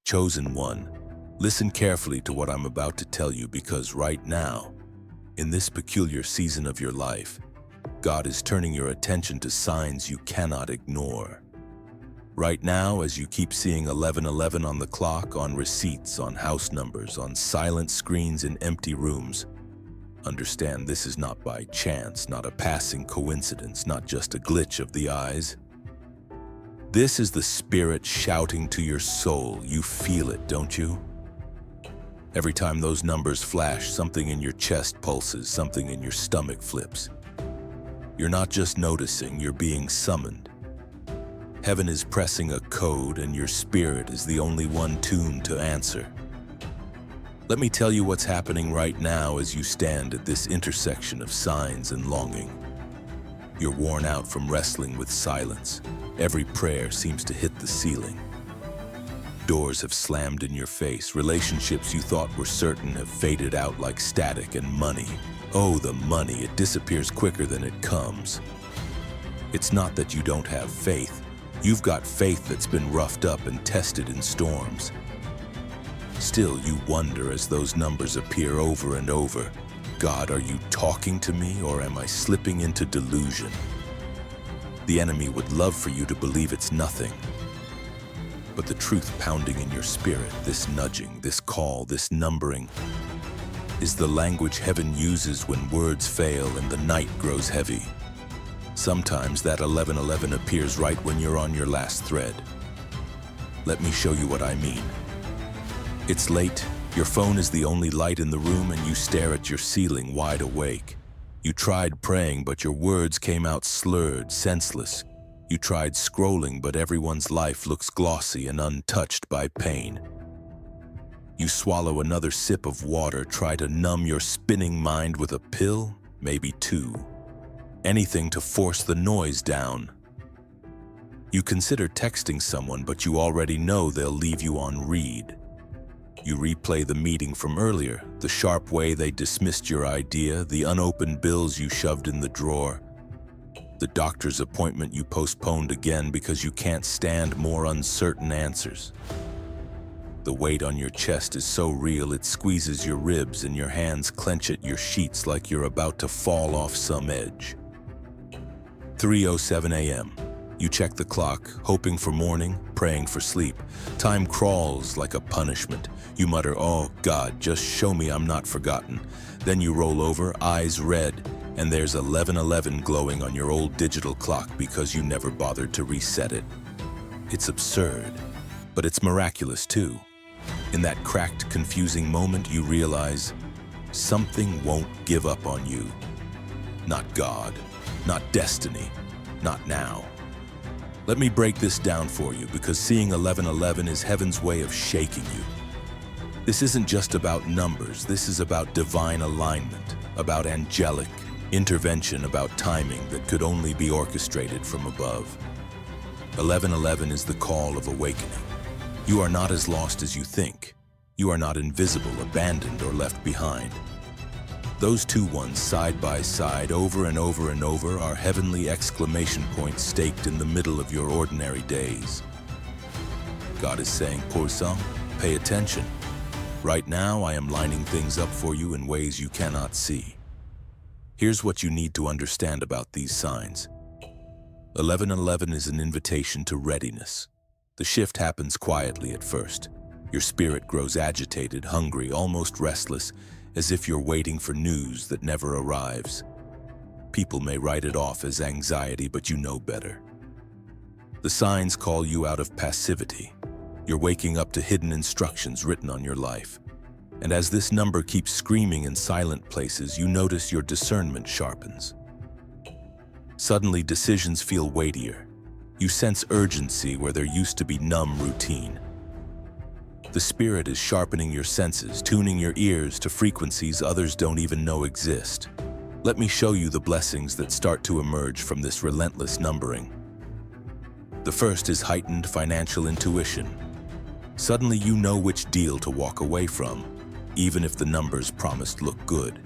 Chosen one, listen carefully to what I'm about to tell you, because right now, in this peculiar season of your life, God is turning your attention to signs you cannot ignore. Right now, as you keep seeing 11:11 on the clock, on receipts, on house numbers, on silent screens in empty rooms, understand this is not by chance, not a passing coincidence, not just a glitch of the eyes. This is the Spirit shouting to your soul. You feel it, don't you? Every time those numbers flash, something in your chest pulses, something in your stomach flips. You're not just noticing, you're being summoned. Heaven is pressing a code, and your spirit is the only one tuned to answer. Let me tell you what's happening right now as you stand at this intersection of signs and longing. You're worn out from wrestling with silence. Every prayer seems to hit the ceiling. Doors have slammed in your face. Relationships you thought were certain have faded out like static, and money. Oh, the money, it disappears quicker than it comes. It's not that you don't have faith. You've got faith that's been roughed up and tested in storms. Still, you wonder as those numbers appear over and over, God, are you talking to me, or am I slipping into delusion? The enemy would love for you to believe it's nothing. But the truth pounding in your spirit, this nudging, this call, this numbering, is the language heaven uses when words fail and the night grows heavy. Sometimes that 11:11 appears right when you're on your last thread. Let me show you what I mean. It's late, your phone is the only light in the room, and you stare at your ceiling wide awake. You tried praying, but your words came out slurred, senseless. You tried scrolling, but everyone's life looks glossy and untouched by pain. You swallow another sip of water, try to numb your spinning mind with a pill, maybe two. Anything to force the noise down. You consider texting someone, but you already know they'll leave you on read. You replay the meeting from earlier, the sharp way they dismissed your idea, the unopened bills you shoved in the drawer, the doctor's appointment you postponed again because you can't stand more uncertain answers. The weight on your chest is so real it squeezes your ribs, and your hands clench at your sheets like you're about to fall off some edge. 3:07 a.m. You check the clock, hoping for morning, praying for sleep. Time crawls like a punishment. You mutter, "Oh God, just show me I'm not forgotten." Then you roll over, eyes red, and there's 11:11 glowing on your old digital clock because you never bothered to reset it. It's absurd, but it's miraculous too. In that cracked, confusing moment, you realize something won't give up on you. Not God, not destiny, not now. Let me break this down for you, because seeing 11:11 is heaven's way of shaking you. This isn't just about numbers, this is about divine alignment, about angelic intervention, about timing that could only be orchestrated from above. 11:11 is the call of awakening. You are not as lost as you think. You are not invisible, abandoned, or left behind. Those two ones side by side, over and over and over, are heavenly exclamation points staked in the middle of your ordinary days. God is saying, "Pourcent, pay attention. Right now, I am lining things up for you in ways you cannot see." Here's what you need to understand about these signs. 11:11 is an invitation to readiness. The shift happens quietly at first. Your spirit grows agitated, hungry, almost restless, as if you're waiting for news that never arrives. People may write it off as anxiety, but you know better. The signs call you out of passivity. You're waking up to hidden instructions written on your life. And as this number keeps screaming in silent places, you notice your discernment sharpens. Suddenly, decisions feel weightier. You sense urgency where there used to be numb routine. The Spirit is sharpening your senses, tuning your ears to frequencies others don't even know exist. Let me show you the blessings that start to emerge from this relentless numbering. The first is heightened financial intuition. Suddenly you know which deal to walk away from, even if the numbers promised look good.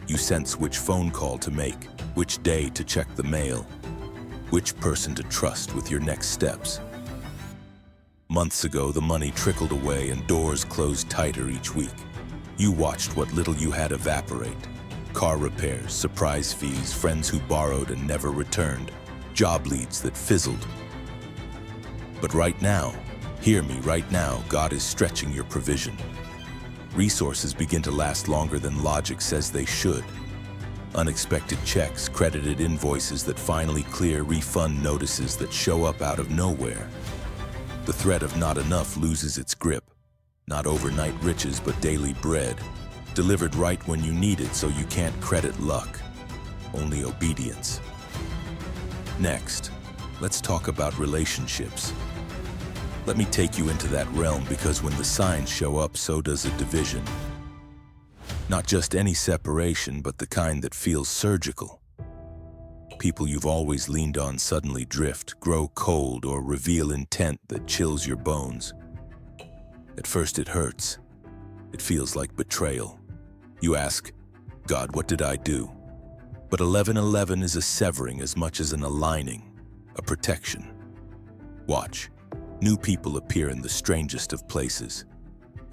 You sense which phone call to make, which day to check the mail, which person to trust with your next steps. Months ago, the money trickled away and doors closed tighter each week. You watched what little you had evaporate. Car repairs, surprise fees, friends who borrowed and never returned, job leads that fizzled. But right now, hear me, right now, God is stretching your provision. Resources begin to last longer than logic says they should. Unexpected checks, credited invoices that finally clear, refund notices that show up out of nowhere. The threat of not enough loses its grip. Not overnight riches, but daily bread, delivered right when you need it so you can't credit luck, only obedience. Next, let's talk about relationships. Let me take you into that realm because when the signs show up, so does a division. Not just any separation, but the kind that feels surgical. People you've always leaned on suddenly drift, grow cold, or reveal intent that chills your bones. At first it hurts. It feels like betrayal. You ask, God, what did I do? But 11:11 is a severing as much as an aligning, a protection. Watch. New people appear in the strangest of places.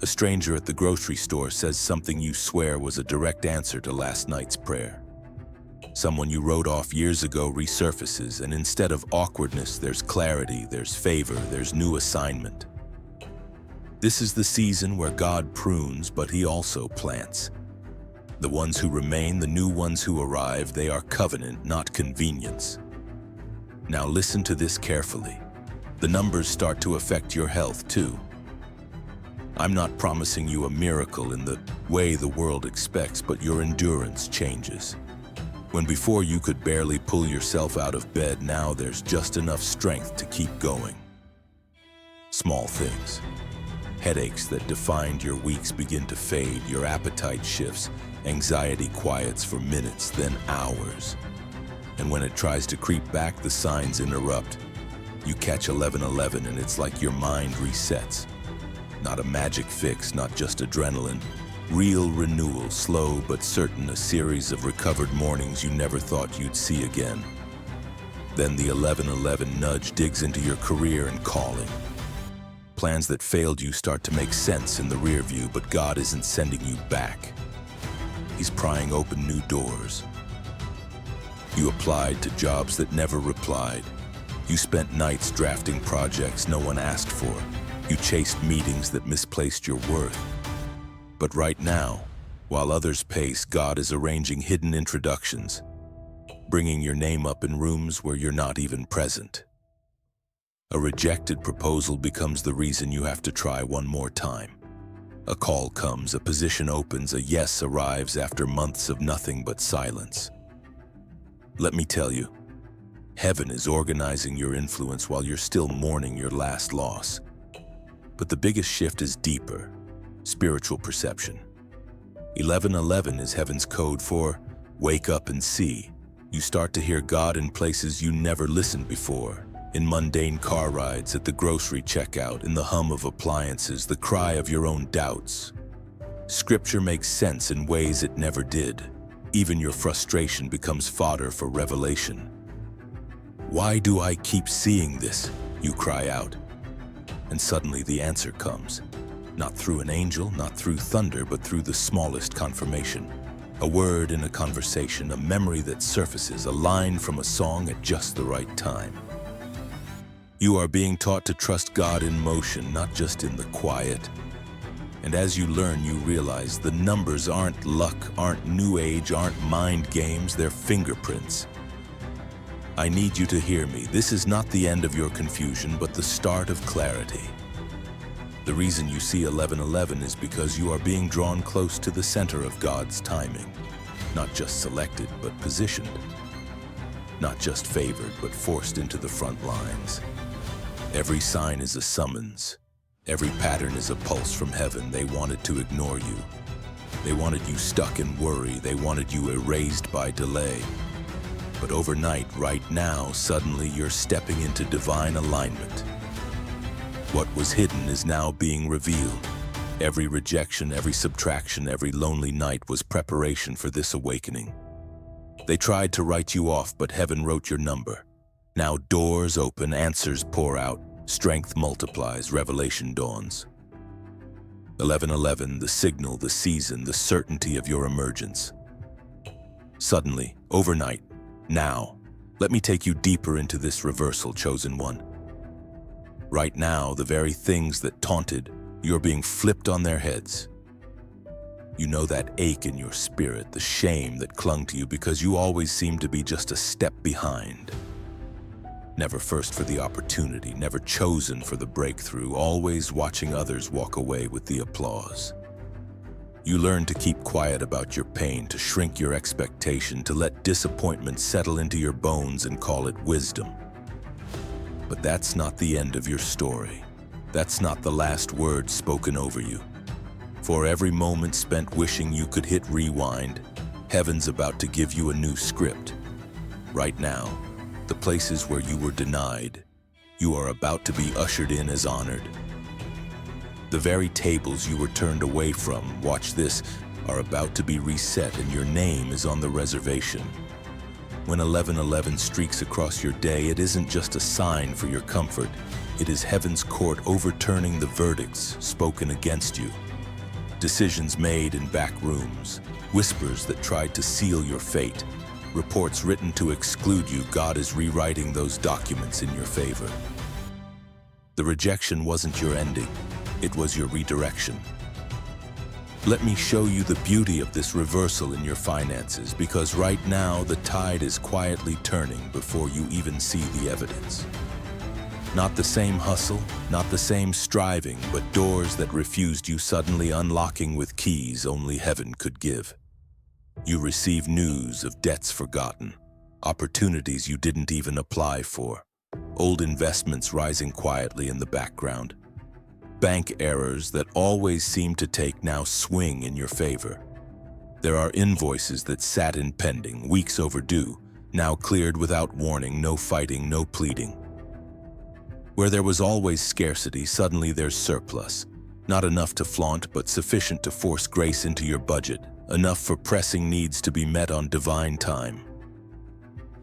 A stranger at the grocery store says something you swear was a direct answer to last night's prayer. Someone you wrote off years ago resurfaces, and instead of awkwardness, there's clarity, there's favor, there's new assignment. This is the season where God prunes, but He also plants. The ones who remain, the new ones who arrive, they are covenant, not convenience. Now listen to this carefully. The numbers start to affect your health too. I'm not promising you a miracle in the way the world expects, but your endurance changes. When before you could barely pull yourself out of bed, now there's just enough strength to keep going. Small things. Headaches that defined your weeks begin to fade, your appetite shifts, anxiety quiets for minutes, then hours. And when it tries to creep back, the signs interrupt. You catch 11:11 and it's like your mind resets. Not a magic fix, not just adrenaline. Real renewal, slow but certain, a series of recovered mornings you never thought you'd see again. Then the 11:11 nudge digs into your career and calling. Plans that failed you start to make sense in the rear view, but God isn't sending you back. He's prying open new doors. You applied to jobs that never replied. You spent nights drafting projects no one asked for. You chased meetings that misplaced your worth. But right now, while others pace, God is arranging hidden introductions, bringing your name up in rooms where you're not even present. A rejected proposal becomes the reason you have to try one more time. A call comes, a position opens, a yes arrives after months of nothing but silence. Let me tell you, heaven is organizing your influence while you're still mourning your last loss. But the biggest shift is deeper, spiritual perception. 11:11 is heaven's code for wake up and see. You start to hear God in places you never listened before. In mundane car rides, at the grocery checkout, in the hum of appliances, the cry of your own doubts. Scripture makes sense in ways it never did. Even your frustration becomes fodder for revelation. Why do I keep seeing this? You cry out. And suddenly the answer comes. Not through an angel, not through thunder, but through the smallest confirmation. A word in a conversation, a memory that surfaces, a line from a song at just the right time. You are being taught to trust God in motion, not just in the quiet. And as you learn, you realize the numbers aren't luck, aren't new age, aren't mind games, they're fingerprints. I need you to hear me. This is not the end of your confusion, but the start of clarity. The reason you see 11:11 is because you are being drawn close to the center of God's timing. Not just selected, but positioned. Not just favored, but forced into the front lines. Every sign is a summons. Every pattern is a pulse from heaven. They wanted to ignore you. They wanted you stuck in worry. They wanted you erased by delay. But overnight, right now, suddenly you're stepping into divine alignment. What was hidden is now being revealed. Every rejection, every subtraction, every lonely night was preparation for this awakening. They tried to write you off, but heaven wrote your number. Now doors open, answers pour out. Strength multiplies, revelation dawns. 11:11, the signal, the season, the certainty of your emergence. Suddenly, overnight, now, let me take you deeper into this reversal, chosen one. Right now, the very things that taunted, you're being flipped on their heads. You know that ache in your spirit, the shame that clung to you because you always seemed to be just a step behind. Never first for the opportunity, never chosen for the breakthrough, always watching others walk away with the applause. You learn to keep quiet about your pain, to shrink your expectation, to let disappointment settle into your bones and call it wisdom. But that's not the end of your story. That's not the last word spoken over you. For every moment spent wishing you could hit rewind, heaven's about to give you a new script. Right now, the places where you were denied, you are about to be ushered in as honored. The very tables you were turned away from, watch this, are about to be reset and your name is on the reservation. When 11:11 streaks across your day, it isn't just a sign for your comfort. It is heaven's court overturning the verdicts spoken against you. Decisions made in back rooms, whispers that tried to seal your fate, reports written to exclude you. God is rewriting those documents in your favor. The rejection wasn't your ending, it was your redirection. Let me show you the beauty of this reversal in your finances, because right now the tide is quietly turning before you even see the evidence. Not the same hustle, not the same striving, but doors that refused you suddenly unlocking with keys only heaven could give. You receive news of debts forgotten, opportunities you didn't even apply for, old investments rising quietly in the background, bank errors that always seem to take now swing in your favor. There are invoices that sat in pending, weeks overdue, now cleared without warning, no fighting, no pleading. Where there was always scarcity, suddenly there's surplus. Not enough to flaunt, but sufficient to force grace into your budget. Enough for pressing needs to be met on divine time.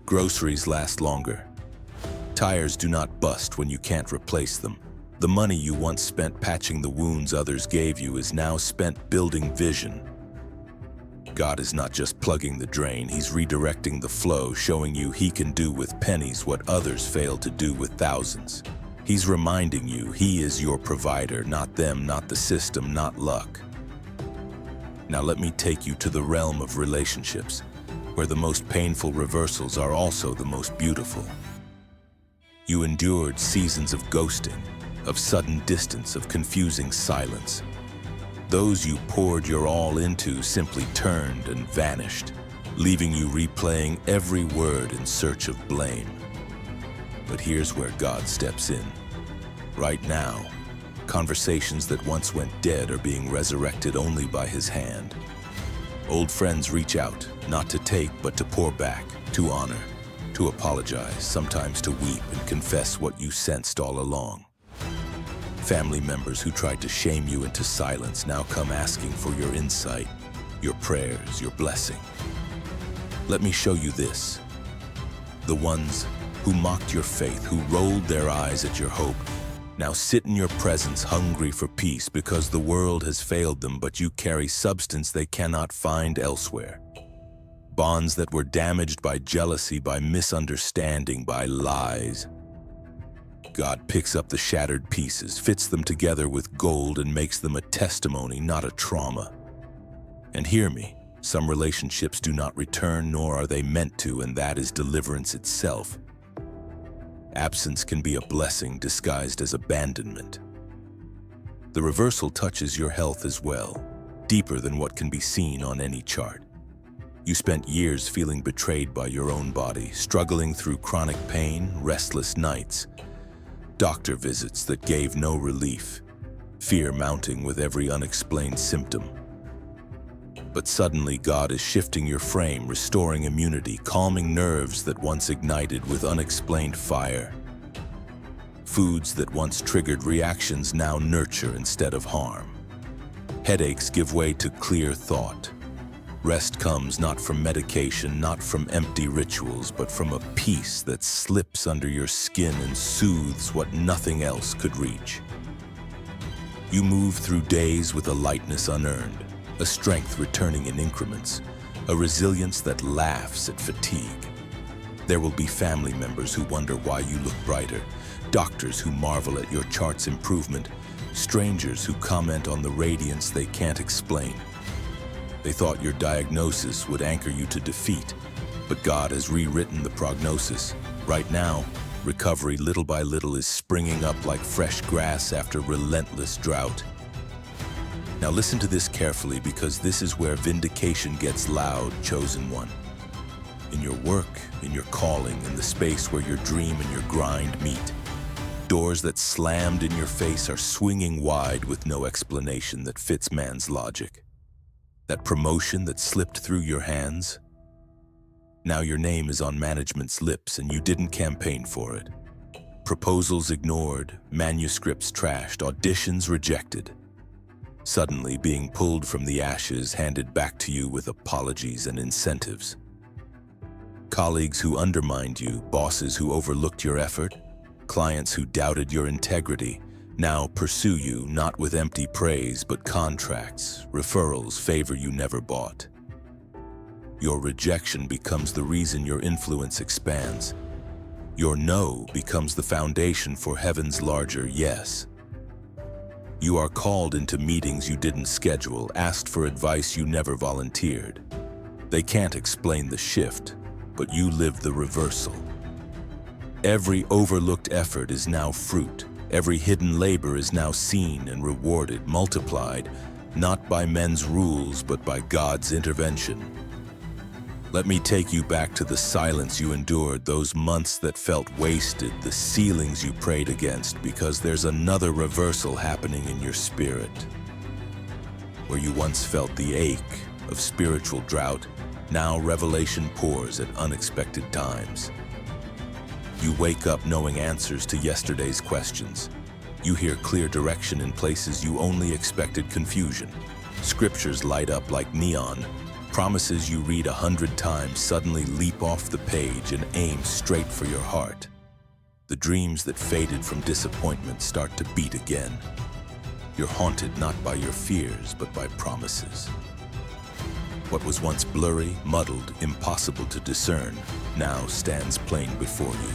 Groceries last longer. Tires do not bust when you can't replace them. The money you once spent patching the wounds others gave you is now spent building vision. God is not just plugging the drain, He's redirecting the flow, showing you He can do with pennies what others failed to do with thousands. He's reminding you He is your provider, not them, not the system, not luck. Now let me take you to the realm of relationships, where the most painful reversals are also the most beautiful. You endured seasons of ghosting, of sudden distance, of confusing silence. Those you poured your all into simply turned and vanished, leaving you replaying every word in search of blame. But here's where God steps in. Right now, conversations that once went dead are being resurrected only by His hand. Old friends reach out, not to take, but to pour back, to honor, to apologize, sometimes to weep and confess what you sensed all along. Family members who tried to shame you into silence now come asking for your insight, your prayers, your blessing. Let me show you this. The ones who mocked your faith, who rolled their eyes at your hope, now sit in your presence hungry for peace because the world has failed them, but you carry substance they cannot find elsewhere. Bonds that were damaged by jealousy, by misunderstanding, by lies. God picks up the shattered pieces, fits them together with gold, and makes them a testimony, not a trauma. And hear me, some relationships do not return, nor are they meant to, and that is deliverance itself. Absence can be a blessing disguised as abandonment. The reversal touches your health as well, deeper than what can be seen on any chart. You spent years feeling betrayed by your own body, struggling through chronic pain, restless nights, doctor visits that gave no relief, fear mounting with every unexplained symptom. But suddenly God is shifting your frame, restoring immunity, calming nerves that once ignited with unexplained fire. Foods that once triggered reactions now nurture instead of harm. Headaches give way to clear thought. Rest comes not from medication, not from empty rituals, but from a peace that slips under your skin and soothes what nothing else could reach. You move through days with a lightness unearned, a strength returning in increments, a resilience that laughs at fatigue. There will be family members who wonder why you look brighter, doctors who marvel at your chart's improvement, strangers who comment on the radiance they can't explain. They thought your diagnosis would anchor you to defeat, but God has rewritten the prognosis. Right now, recovery little by little is springing up like fresh grass after relentless drought. Now listen to this carefully, because this is where vindication gets loud, chosen one. In your work, in your calling, in the space where your dream and your grind meet, doors that slammed in your face are swinging wide with no explanation that fits man's logic. That promotion that slipped through your hands, now your name is on management's lips and you didn't campaign for it. Proposals ignored, manuscripts trashed, auditions rejected. Suddenly being pulled from the ashes, handed back to you with apologies and incentives. Colleagues who undermined you, bosses who overlooked your effort, clients who doubted your integrity, now pursue you not with empty praise but contracts, referrals, favor you never bought. Your rejection becomes the reason your influence expands. Your no becomes the foundation for heaven's larger yes. You are called into meetings you didn't schedule, asked for advice you never volunteered. They can't explain the shift, but you live the reversal. Every overlooked effort is now fruit. Every hidden labor is now seen and rewarded, multiplied, not by men's rules, but by God's intervention. Let me take you back to the silence you endured, those months that felt wasted, the ceilings you prayed against, because there's another reversal happening in your spirit. Where you once felt the ache of spiritual drought, now revelation pours at unexpected times. You wake up knowing answers to yesterday's questions. You hear clear direction in places you only expected confusion. Scriptures light up like neon. Promises you read 100 times suddenly leap off the page and aim straight for your heart. The dreams that faded from disappointment start to beat again. You're haunted not by your fears, but by promises. What was once blurry, muddled, impossible to discern, now stands plain before you.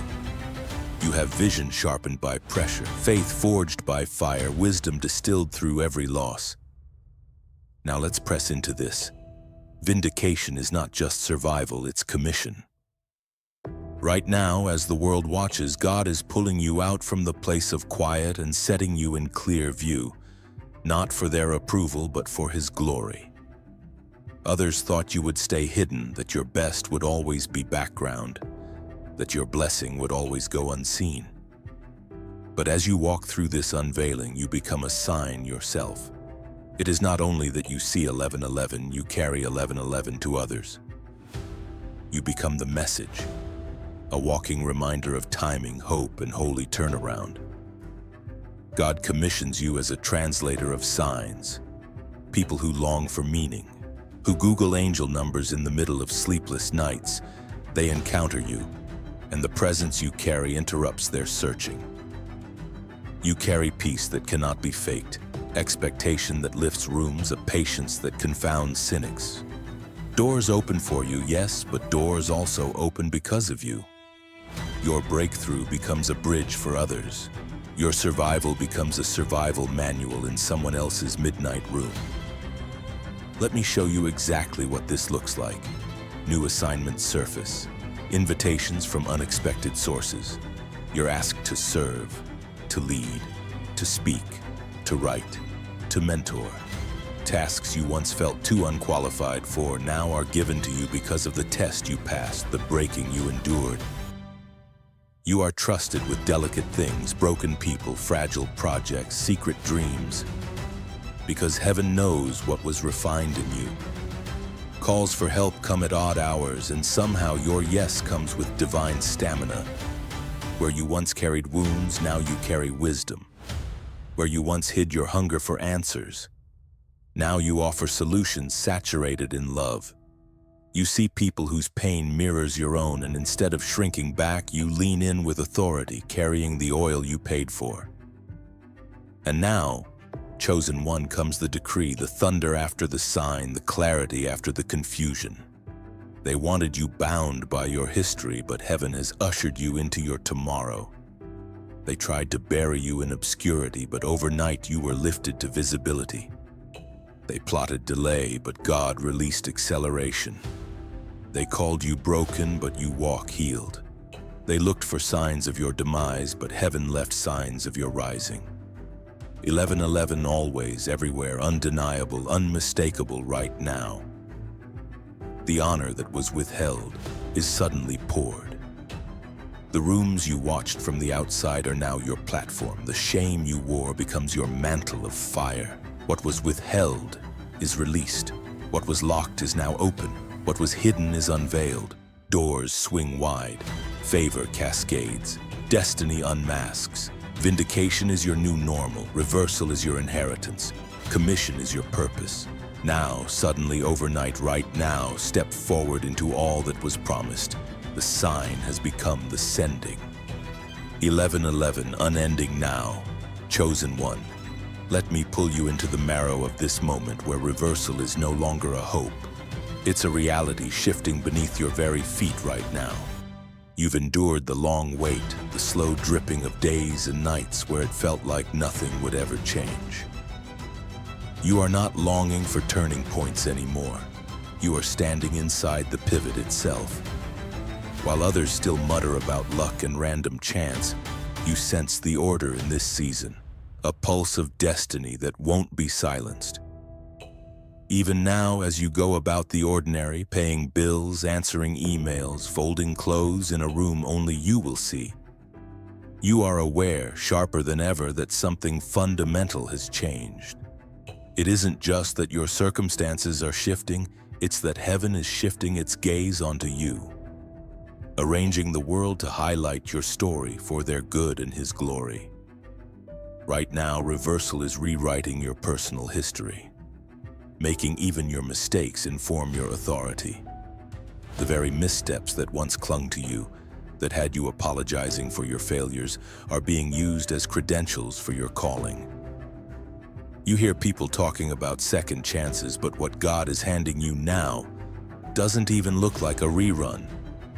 You have vision sharpened by pressure, faith forged by fire, wisdom distilled through every loss. Now let's press into this. Vindication is not just survival, it's commission. Right now, as the world watches, God is pulling you out from the place of quiet and setting you in clear view, not for their approval, but for His glory. Others thought you would stay hidden, that your best would always be background, that your blessing would always go unseen. But as you walk through this unveiling, you become a sign yourself. It is not only that you see 11:11, you carry 11:11 to others. You become the message, a walking reminder of timing, hope, and holy turnaround. God commissions you as a translator of signs, people who long for meaning, who Google angel numbers in the middle of sleepless nights. They encounter you, and the presence you carry interrupts their searching. You carry peace that cannot be faked, expectation that lifts rooms, a patience that confounds cynics. Doors open for you, yes, but doors also open because of you. Your breakthrough becomes a bridge for others. Your survival becomes a survival manual in someone else's midnight room. Let me show you exactly what this looks like. New assignments surface, invitations from unexpected sources. You're asked to serve, to lead, to speak, to write, to mentor. Tasks you once felt too unqualified for now are given to you because of the test you passed, the breaking you endured. You are trusted with delicate things, broken people, fragile projects, secret dreams, because heaven knows what was refined in you. Calls for help come at odd hours, and somehow your yes comes with divine stamina. Where you once carried wounds, now you carry wisdom. Where you once hid your hunger for answers, now you offer solutions saturated in love. You see people whose pain mirrors your own, and instead of shrinking back, you lean in with authority, carrying the oil you paid for. And now, chosen one, comes the decree, the thunder after the sign, the clarity after the confusion. They wanted you bound by your history, but heaven has ushered you into your tomorrow. They tried to bury you in obscurity, but overnight you were lifted to visibility. They plotted delay, but God released acceleration. They called you broken, but you walk healed. They looked for signs of your demise, but heaven left signs of your rising. 11:11, always, everywhere, undeniable, unmistakable right now. The honor that was withheld is suddenly poured. The rooms you watched from the outside are now your platform. The shame you wore becomes your mantle of fire. What was withheld is released. What was locked is now open. What was hidden is unveiled. Doors swing wide. Favor cascades. Destiny unmasks. Vindication is your new normal. Reversal is your inheritance. Commission is your purpose. Now, suddenly, overnight, right now, step forward into all that was promised. The sign has become the sending. 11:11, unending now. Chosen one, let me pull you into the marrow of this moment where reversal is no longer a hope. It's a reality shifting beneath your very feet right now. You've endured the long wait, the slow dripping of days and nights where it felt like nothing would ever change. You are not longing for turning points anymore. You are standing inside the pivot itself. While others still mutter about luck and random chance, you sense the order in this season, a pulse of destiny that won't be silenced. Even now, as you go about the ordinary, paying bills, answering emails, folding clothes in a room only you will see, you are aware, sharper than ever, that something fundamental has changed. It isn't just that your circumstances are shifting, it's that heaven is shifting its gaze onto you, arranging the world to highlight your story for their good and His glory. Right now, reversal is rewriting your personal history, making even your mistakes inform your authority. The very missteps that once clung to you, that had you apologizing for your failures, are being used as credentials for your calling. You hear people talking about second chances, but what God is handing you now doesn't even look like a rerun.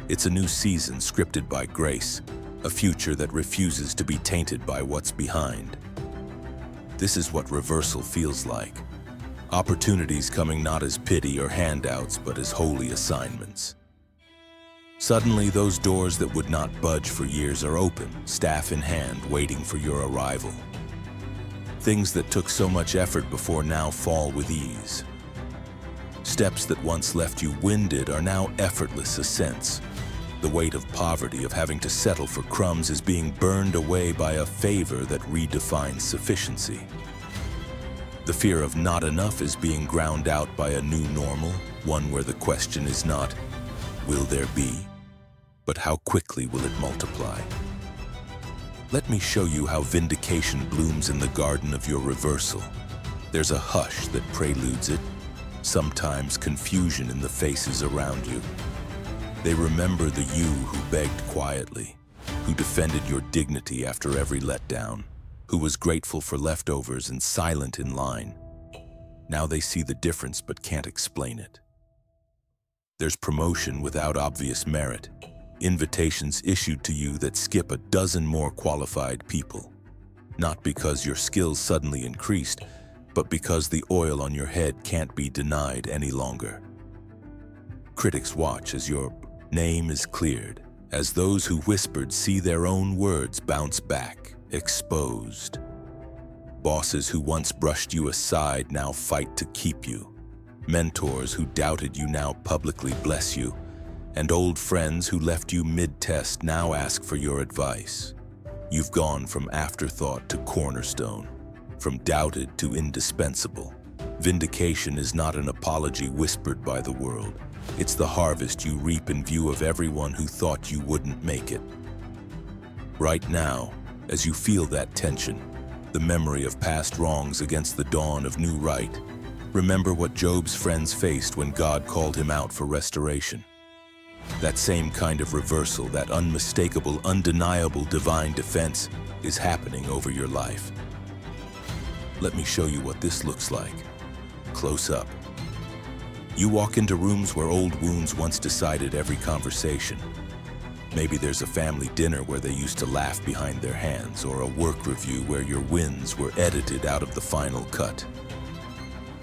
It's a new season scripted by grace, a future that refuses to be tainted by what's behind. This is what reversal feels like. Opportunities coming not as pity or handouts, but as holy assignments. Suddenly, those doors that would not budge for years are open, staff in hand, waiting for your arrival. Things that took so much effort before now fall with ease. Steps that once left you winded are now effortless ascents. The weight of poverty, of having to settle for crumbs, is being burned away by a favor that redefines sufficiency. The fear of not enough is being ground out by a new normal, one where the question is not, will there be, but how quickly will it multiply? Let me show you how vindication blooms in the garden of your reversal. There's a hush that preludes it, sometimes confusion in the faces around you. They remember the you who begged quietly, who defended your dignity after every letdown, who was grateful for leftovers and silent in line. Now they see the difference but can't explain it. There's promotion without obvious merit, invitations issued to you that skip a dozen more qualified people, not because your skills suddenly increased, but because the oil on your head can't be denied any longer. Critics watch as your name is cleared, as those who whispered see their own words bounce back, exposed. Bosses who once brushed you aside now fight to keep you. Mentors who doubted you now publicly bless you. And old friends who left you mid-test now ask for your advice. You've gone from afterthought to cornerstone, from doubted to indispensable. Vindication is not an apology whispered by the world. It's the harvest you reap in view of everyone who thought you wouldn't make it. Right now, as you feel that tension, the memory of past wrongs against the dawn of new right, Remember what Job's friends faced when God called him out for restoration. That same kind of reversal, that unmistakable, undeniable divine defense is happening over your life. Let me show you what this looks like. Close up. You walk into rooms where old wounds once decided every conversation. Maybe there's a family dinner where they used to laugh behind their hands, or a work review where your wins were edited out of the final cut.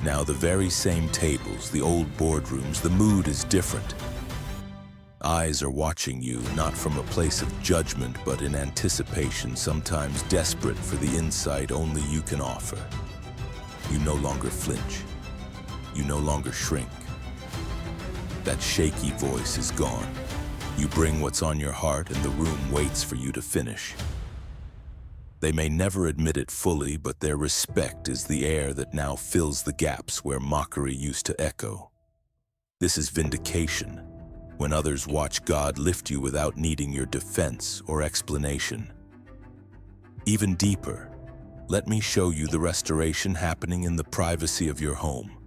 Now the very same tables, the old boardrooms, the mood is different. Eyes are watching you, not from a place of judgment, but in anticipation, sometimes desperate for the insight only you can offer. You no longer flinch. You no longer shrink. That shaky voice is gone. You bring what's on your heart, and the room waits for you to finish. They may never admit it fully, but their respect is the air that now fills the gaps where mockery used to echo. This is vindication, when others watch God lift you without needing your defense or explanation. Even deeper, let me show you the restoration happening in the privacy of your home,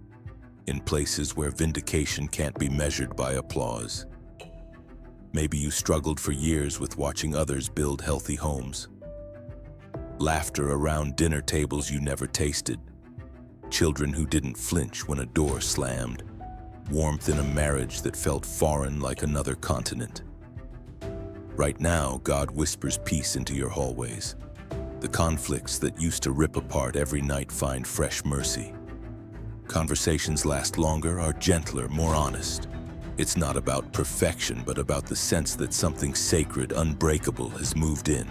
in places where vindication can't be measured by applause. Maybe you struggled for years with watching others build healthy homes. Laughter around dinner tables you never tasted. Children who didn't flinch when a door slammed. Warmth in a marriage that felt foreign like another continent. Right now, God whispers peace into your hallways. The conflicts that used to rip apart every night find fresh mercy. Conversations last longer, are gentler, more honest. It's not about perfection, but about the sense that something sacred, unbreakable has moved in.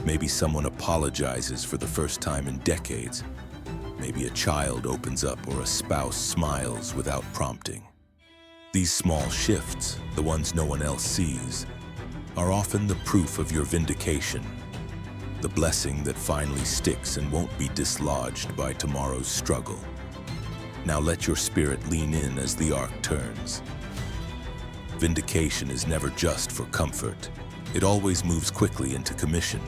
Maybe someone apologizes for the first time in decades. Maybe a child opens up or a spouse smiles without prompting. These small shifts, the ones no one else sees, are often the proof of your vindication, the blessing that finally sticks and won't be dislodged by tomorrow's struggle. Now let your spirit lean in as the arc turns. Vindication is never just for comfort. It always moves quickly into commission.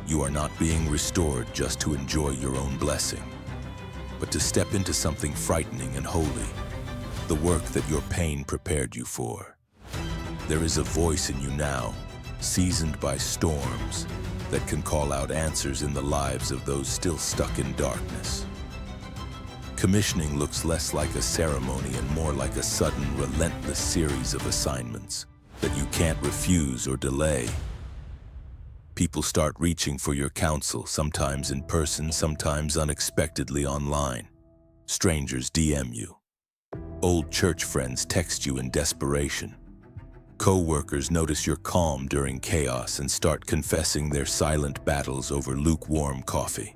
You are not being restored just to enjoy your own blessing, but to step into something frightening and holy, the work that your pain prepared you for. There is a voice in you now, seasoned by storms, that can call out answers in the lives of those still stuck in darkness. Commissioning looks less like a ceremony and more like a sudden, relentless series of assignments that you can't refuse or delay. People start reaching for your counsel, sometimes in person, sometimes unexpectedly online. Strangers DM you. Old church friends text you in desperation. Co-workers notice you're calm during chaos and start confessing their silent battles over lukewarm coffee.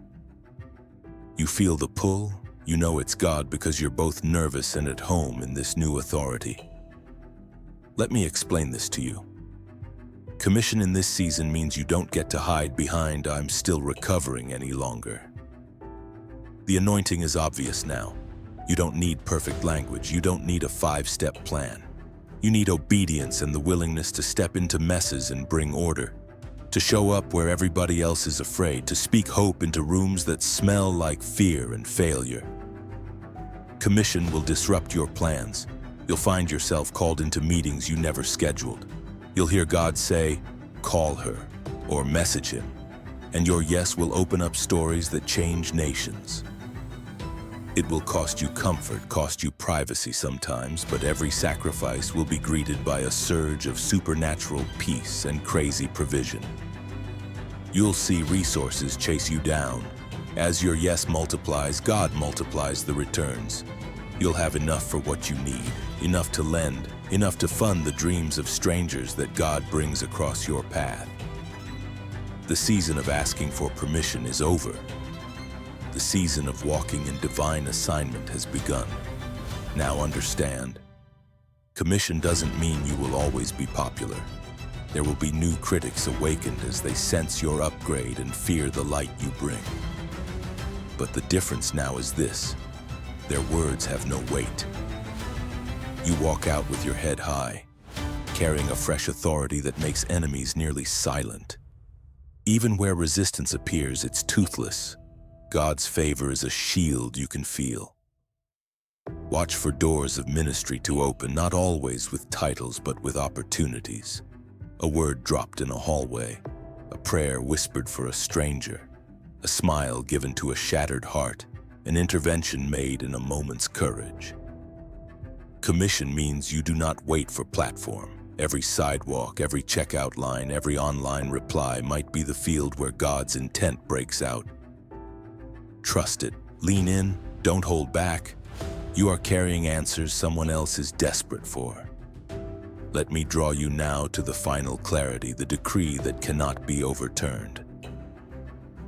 You feel the pull. You know it's God because you're both nervous and at home in this new authority. Let me explain this to you. Commission in this season means you don't get to hide behind "I'm still recovering" any longer. The anointing is obvious now. You don't need perfect language. You don't need a 5-step plan. You need obedience and the willingness to step into messes and bring order, to show up where everybody else is afraid, to speak hope into rooms that smell like fear and failure. Commission will disrupt your plans. You'll find yourself called into meetings you never scheduled. You'll hear God say, "Call her," or message him, and your yes will open up stories that change nations. It will cost you comfort, cost you privacy sometimes, but every sacrifice will be greeted by a surge of supernatural peace and crazy provision. You'll see resources chase you down. As your yes multiplies, God multiplies the returns. You'll have enough for what you need, enough to lend, enough to fund the dreams of strangers that God brings across your path. The season of asking for permission is over. The season of walking in divine assignment has begun. Now understand, commission doesn't mean you will always be popular. There will be new critics awakened as they sense your upgrade and fear the light you bring. But the difference now is this: their words have no weight. You walk out with your head high, carrying a fresh authority that makes enemies nearly silent. Even where resistance appears, it's toothless. God's favor is a shield you can feel. Watch for doors of ministry to open, not always with titles, but with opportunities. A word dropped in a hallway, a prayer whispered for a stranger, a smile given to a shattered heart, an intervention made in a moment's courage. Commission means you do not wait for platform. Every sidewalk, every checkout line, every online reply might be the field where God's intent breaks out. Trust it. Lean in. Don't hold back. You are carrying answers someone else is desperate for. Let me draw you now to the final clarity, the decree that cannot be overturned.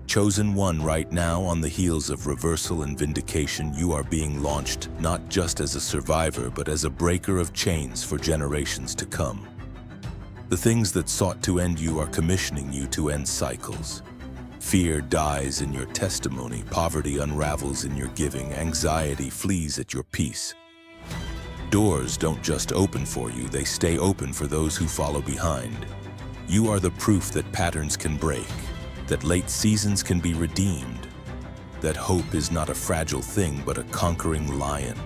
Chosen one, right now, on the heels of reversal and vindication, you are being launched not just as a survivor, but as a breaker of chains for generations to come. The things that sought to end you are commissioning you to end cycles. Fear dies in your testimony, poverty unravels in your giving, anxiety flees at your peace. Doors don't just open for you, they stay open for those who follow behind. You are the proof that patterns can break, that late seasons can be redeemed, that hope is not a fragile thing but a conquering lion.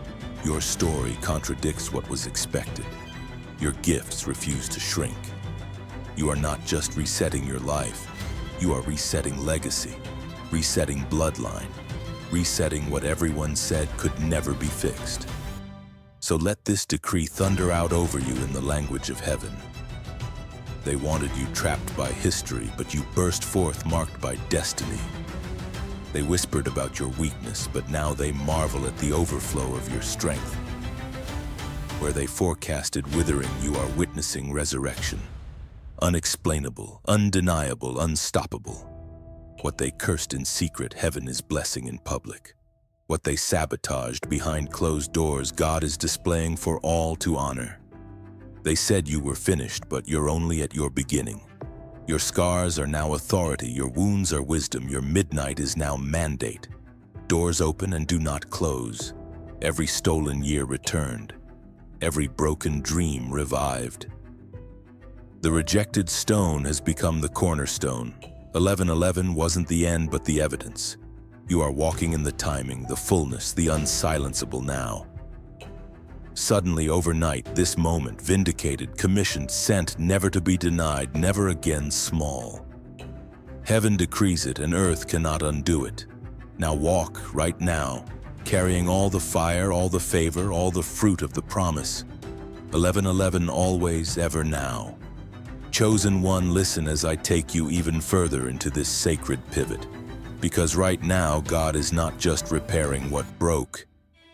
Your story contradicts what was expected. Your gifts refuse to shrink. You are not just resetting your life, you are resetting legacy, resetting bloodline, resetting what everyone said could never be fixed. So let this decree thunder out over you in the language of heaven. They wanted you trapped by history, but you burst forth marked by destiny. They whispered about your weakness, but now they marvel at the overflow of your strength. Where they forecasted withering, you are witnessing resurrection. Unexplainable, undeniable, unstoppable. What they cursed in secret, heaven is blessing in public. What they sabotaged behind closed doors, God is displaying for all to honor. They said you were finished, but you're only at your beginning. Your scars are now authority, your wounds are wisdom, your midnight is now mandate. Doors open and do not close. Every stolen year returned. Every broken dream revived. The rejected stone has become the cornerstone. 11:11 wasn't the end, but the evidence. You are walking in the timing, the fullness, the unsilenceable now. Suddenly, overnight, this moment, vindicated, commissioned, sent, never to be denied, never again small. Heaven decrees it, and earth cannot undo it. Now walk, right now, carrying all the fire, all the favor, all the fruit of the promise. 11:11, always, ever now. Chosen one, listen as I take you even further into this sacred pivot. Because right now, God is not just repairing what broke.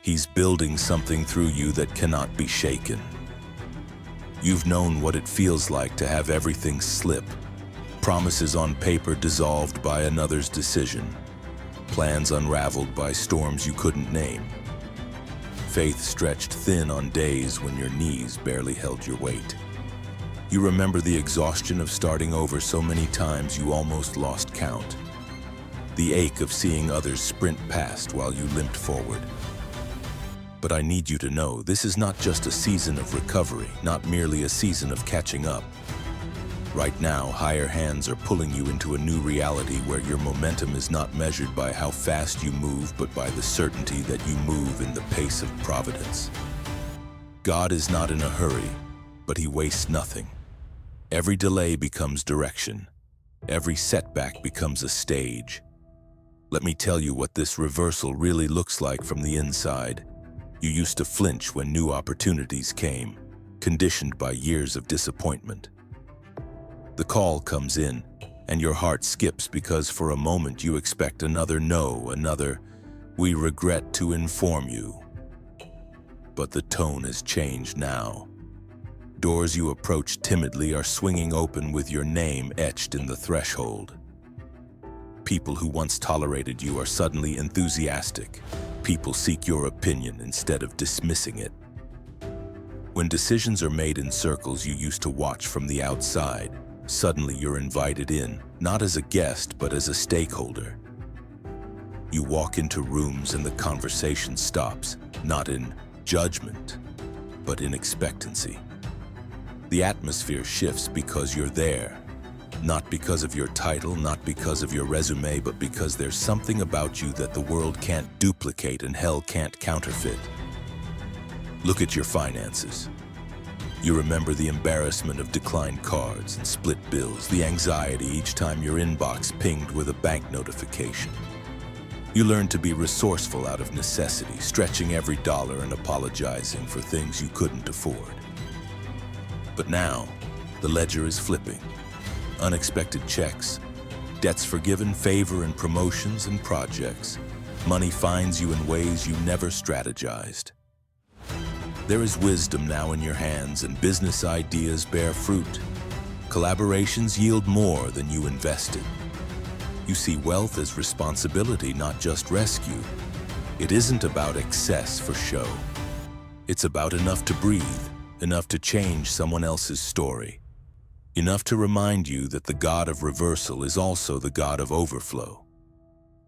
He's building something through you that cannot be shaken. You've known what it feels like to have everything slip. Promises on paper dissolved by another's decision. Plans unraveled by storms you couldn't name. Faith stretched thin on days when your knees barely held your weight. You remember the exhaustion of starting over so many times you almost lost count. The ache of seeing others sprint past while you limped forward. But I need you to know, this is not just a season of recovery, not merely a season of catching up. Right now, higher hands are pulling you into a new reality where your momentum is not measured by how fast you move, but by the certainty that you move in the pace of providence. God is not in a hurry, but He wastes nothing. Every delay becomes direction. Every setback becomes a stage. Let me tell you what this reversal really looks like from the inside. You used to flinch when new opportunities came, conditioned by years of disappointment. The call comes in, and your heart skips because for a moment you expect another no, another, "We regret to inform you." But the tone has changed now. Doors you approached timidly are swinging open with your name etched in the threshold. People who once tolerated you are suddenly enthusiastic. People seek your opinion instead of dismissing it. When decisions are made in circles you used to watch from the outside, suddenly you're invited in, not as a guest, but as a stakeholder. You walk into rooms and the conversation stops, not in judgment, but in expectancy. The atmosphere shifts because you're there. Not because of your title, not because of your resume, but because there's something about you that the world can't duplicate and hell can't counterfeit. Look at your finances. You remember the embarrassment of declined cards and split bills, the anxiety each time your inbox pinged with a bank notification. You learned to be resourceful out of necessity, stretching every dollar and apologizing for things you couldn't afford. But now, the ledger is flipping. Unexpected checks, debts forgiven, favor and promotions and projects. Money finds you in ways you never strategized. There is wisdom now in your hands and business ideas bear fruit. Collaborations yield more than you invested. You see wealth as responsibility, not just rescue. It isn't about excess for show. It's about enough to breathe, enough to change someone else's story. Enough to remind you that the God of reversal is also the God of overflow.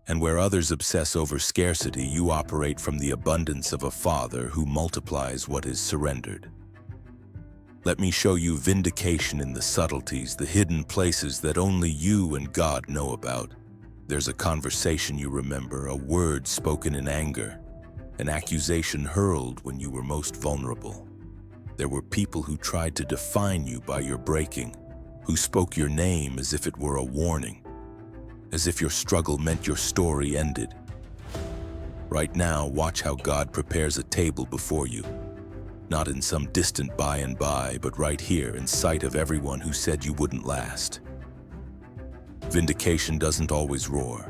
And where others obsess over scarcity, you operate from the abundance of a Father who multiplies what is surrendered. Let me show you vindication in the subtleties, the hidden places that only you and God know about. There's a conversation you remember, a word spoken in anger, an accusation hurled when you were most vulnerable. There were people who tried to define you by your breaking, who spoke your name as if it were a warning, as if your struggle meant your story ended. Right now, watch how God prepares a table before you, not in some distant by and by, but right here in sight of everyone who said you wouldn't last. Vindication doesn't always roar.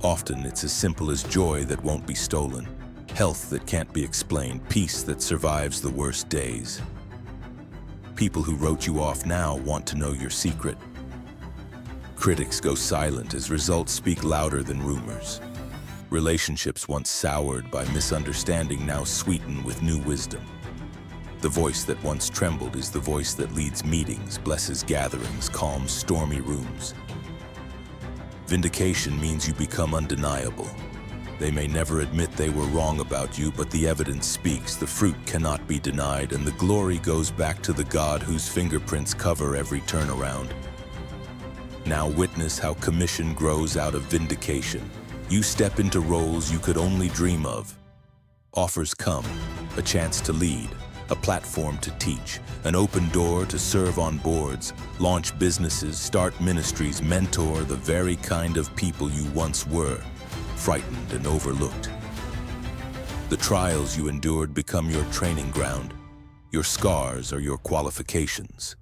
Often it's as simple as joy that won't be stolen, health that can't be explained, peace that survives the worst days. People who wrote you off now want to know your secret. Critics go silent as results speak louder than rumors. Relationships once soured by misunderstanding now sweeten with new wisdom. The voice that once trembled is the voice that leads meetings, blesses gatherings, calms stormy rooms. Vindication means you become undeniable. They may never admit they were wrong about you, but the evidence speaks, the fruit cannot be denied, and the glory goes back to the God whose fingerprints cover every turnaround. Now witness how commission grows out of vindication. You step into roles you could only dream of. Offers come, a chance to lead, a platform to teach, an open door to serve on boards, launch businesses, start ministries, mentor the very kind of people you once were, frightened and overlooked. The trials you endured become your training ground. Your scars are your qualifications.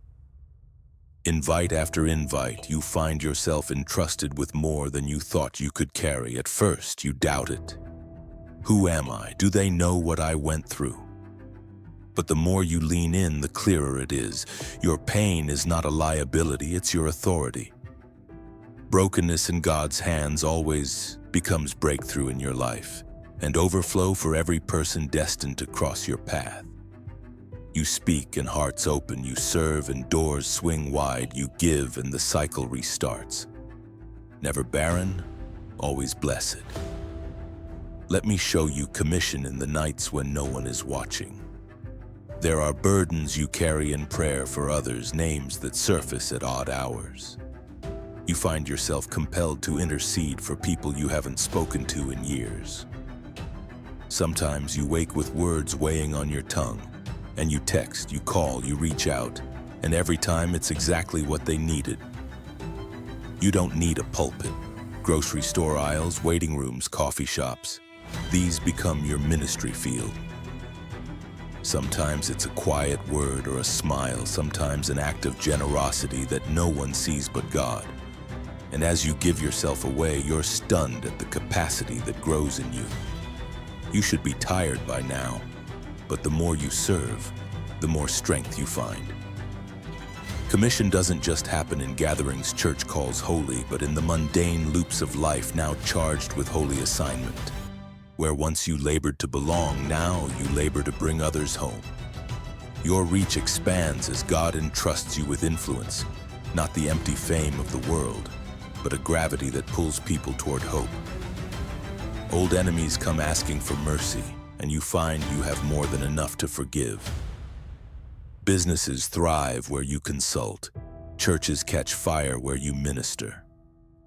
Invite after invite, you find yourself entrusted with more than you thought you could carry. At first, you doubt it. Who am I? Do they know what I went through? But the more you lean in, the clearer it is. Your pain is not a liability, it's your authority. Brokenness in God's hands always becomes breakthrough in your life, and overflow for every person destined to cross your path. You speak and hearts open, you serve and doors swing wide, you give and the cycle restarts. Never barren, always blessed. Let me show you commission in the nights when no one is watching. There are burdens you carry in prayer for others, names that surface at odd hours. You find yourself compelled to intercede for people you haven't spoken to in years. Sometimes you wake with words weighing on your tongue, and you text, you call, you reach out, and every time it's exactly what they needed. You don't need a pulpit, grocery store aisles, waiting rooms, coffee shops. These become your ministry field. Sometimes it's a quiet word or a smile, sometimes an act of generosity that no one sees but God. And as you give yourself away, you're stunned at the capacity that grows in you. You should be tired by now, but the more you serve, the more strength you find. Commission doesn't just happen in gatherings church calls holy, but in the mundane loops of life now charged with holy assignment. Where once you labored to belong, now you labor to bring others home. Your reach expands as God entrusts you with influence, not the empty fame of the world, but a gravity that pulls people toward hope. Old enemies come asking for mercy, and you find you have more than enough to forgive. Businesses thrive where you consult. Churches catch fire where you minister.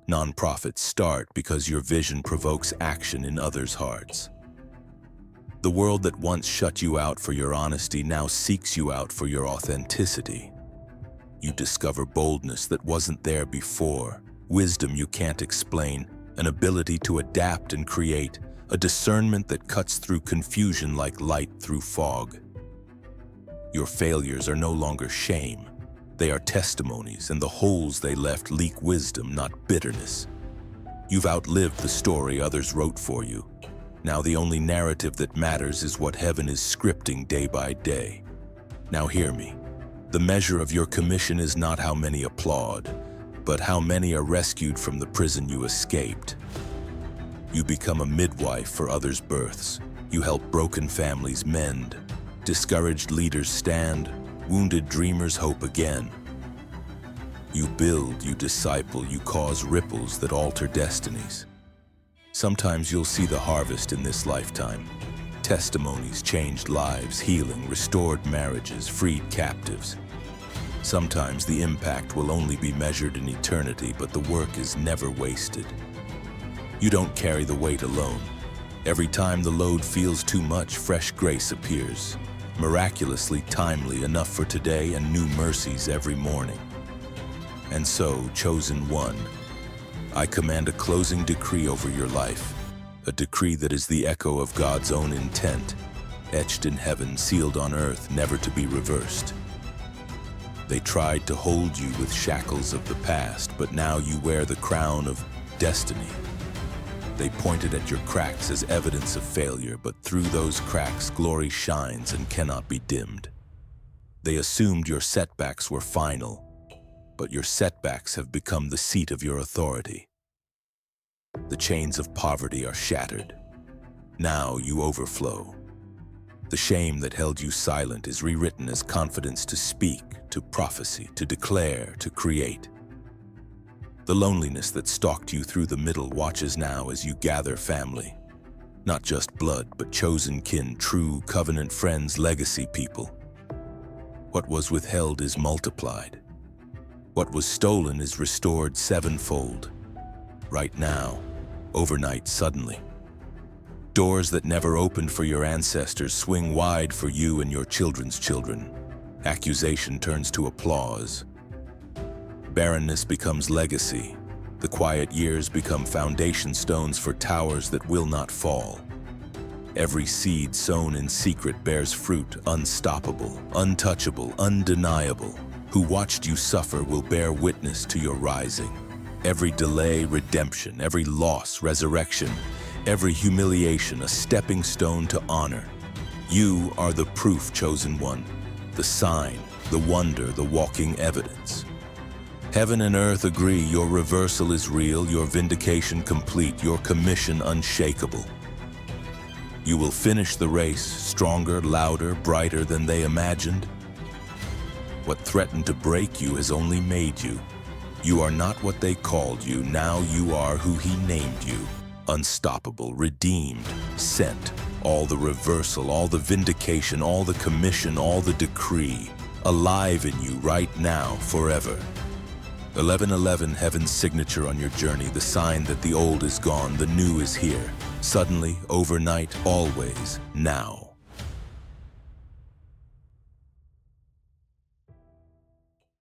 Nonprofits start because your vision provokes action in others' hearts. The world that once shut you out for your honesty now seeks you out for your authenticity. You discover boldness that wasn't there before, wisdom you can't explain, an ability to adapt and create, a discernment that cuts through confusion like light through fog. Your failures are no longer shame. They are testimonies, and the holes they left leak wisdom, not bitterness. You've outlived the story others wrote for you. Now the only narrative that matters is what heaven is scripting day by day. Now hear me. The measure of your commission is not how many applaud, but how many are rescued from the prison you escaped. You become a midwife for others' births. You help broken families mend, discouraged leaders stand, wounded dreamers hope again. You build, you disciple, you cause ripples that alter destinies. Sometimes you'll see the harvest in this lifetime. Testimonies, changed lives, healing, restored marriages, freed captives. Sometimes the impact will only be measured in eternity, but the work is never wasted. You don't carry the weight alone. Every time the load feels too much, fresh grace appears, miraculously timely, enough for today and new mercies every morning. And so, chosen one, I command a closing decree over your life, a decree that is the echo of God's own intent, etched in heaven, sealed on earth, never to be reversed. They tried to hold you with shackles of the past, but now you wear the crown of destiny. They pointed at your cracks as evidence of failure, but through those cracks, glory shines and cannot be dimmed. They assumed your setbacks were final, but your setbacks have become the seat of your authority. The chains of poverty are shattered. Now you overflow. The shame that held you silent is rewritten as confidence to speak, to prophecy, to declare, to create. The loneliness that stalked you through the middle watches now as you gather family. Not just blood, but chosen kin, true covenant friends, legacy people. What was withheld is multiplied. What was stolen is restored sevenfold. Right now, overnight, suddenly. Doors that never opened for your ancestors swing wide for you and your children's children. Accusation turns to applause. Barrenness becomes legacy. The quiet years become foundation stones for towers that will not fall. Every seed sown in secret bears fruit, unstoppable, untouchable, undeniable. Who watched you suffer will bear witness to your rising. Every delay, redemption. Every loss, resurrection. Every humiliation, a stepping stone to honor. You are the proof, chosen one, the sign, the wonder, the walking evidence. Heaven and earth agree your reversal is real, your vindication complete, your commission unshakable. You will finish the race stronger, louder, brighter than they imagined. What threatened to break you has only made you. You are not what they called you, now you are who he named you. Unstoppable, redeemed, sent. All the reversal, all the vindication, all the commission, all the decree. Alive in you right now, forever. 1111, heaven's signature on your journey, the sign that the old is gone, the new is here. Suddenly, overnight, always, now.